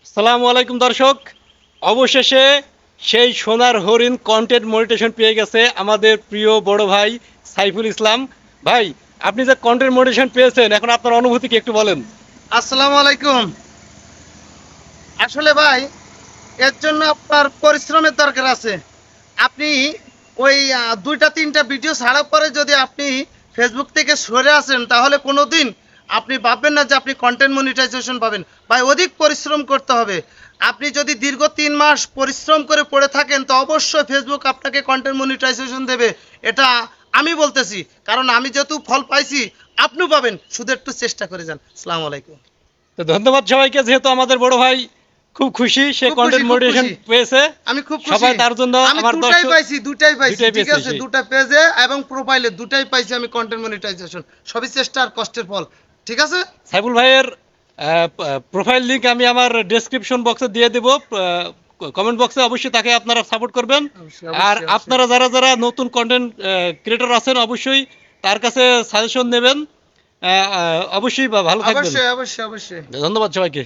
আসসালামু আলাইকুম দর্শক, অবশেষে সেই সোনার হরিণ কন্টেন্ট মনিটেশন পেয়ে গেছে আমাদের প্রিয় বড় ভাই সাইফুল ইসলাম। ভাই, আপনি যে কন্টেন্ট মনিটেশন পেয়েছেন, এখন আপনার অনুভূতি কি একটু বলেন। আসসালামু আলাইকুম। আসলে ভাই, এর জন্য আপনার পরিশ্রমের দরকার আছে। আপনি ওই দুইটা তিনটা ভিডিও ছাড়ার পরে যদি আপনি ফেসবুক থেকে সরে আসেন, তাহলে কোনোদিন আপনি ভাববেন না যে আপনি কন্টেন্ট মনিটাইজেশন পাবেন। ভাই, অধিক পরিশ্রম করতে হবে। আপনি যদি দীর্ঘ 3 মাস পরিশ্রম করে পড়ে থাকেন, তো অবশ্যই ফেসবুক আপনাকে কন্টেন্ট মনিটাইজেশন দেবে। এটা আমি বলতেছি, কারণ আমি যেহেতু ফল পাইছি, আপনিও পাবেন। শুধু একটু চেষ্টা করে যান। আসসালামু আলাইকুম। তো ধন্যবাদ সবাইকে, যেহেতু আমাদের বড় ভাই খুব খুশি সে খুব খুশি, কন্টেন্ট খুব মনিটেশন খুশি। পেয়েছে। আমি খুব খুশি। সবাই তার জন্য আমি আমার দুটাই দর্শক পাইছি, দুটাই পাইছি, দুটাই ঠিক পেয়েছে, আছে? জি। দুটা পেজে এবং প্রোফাইলে দুটাই পাইছি আমি কন্টেন্ট মনিটাইজেশন। সবই চেষ্টা আর কষ্টের ফল, ঠিক আছে? সাইফুল ভাইয়ের প্রোফাইল লিংক আমি আমার ডেসক্রিপশন বক্সে দিয়ে দেব। কমেন্ট বক্সে অবশ্যই তাকে আপনারা সাপোর্ট করবেন। অবশ্যই, আর অবশ্যই, অবশ্যই। আপনারা যারা যারা নতুন কন্টেন্ট ক্রিয়েটর আছেন, অবশ্যই তার কাছে সাজেশন নেবেন। অবশ্যই ভালো থাকবেন। অবশ্যই, অবশ্যই, অবশ্যই। ধন্যবাদ সবাইকে।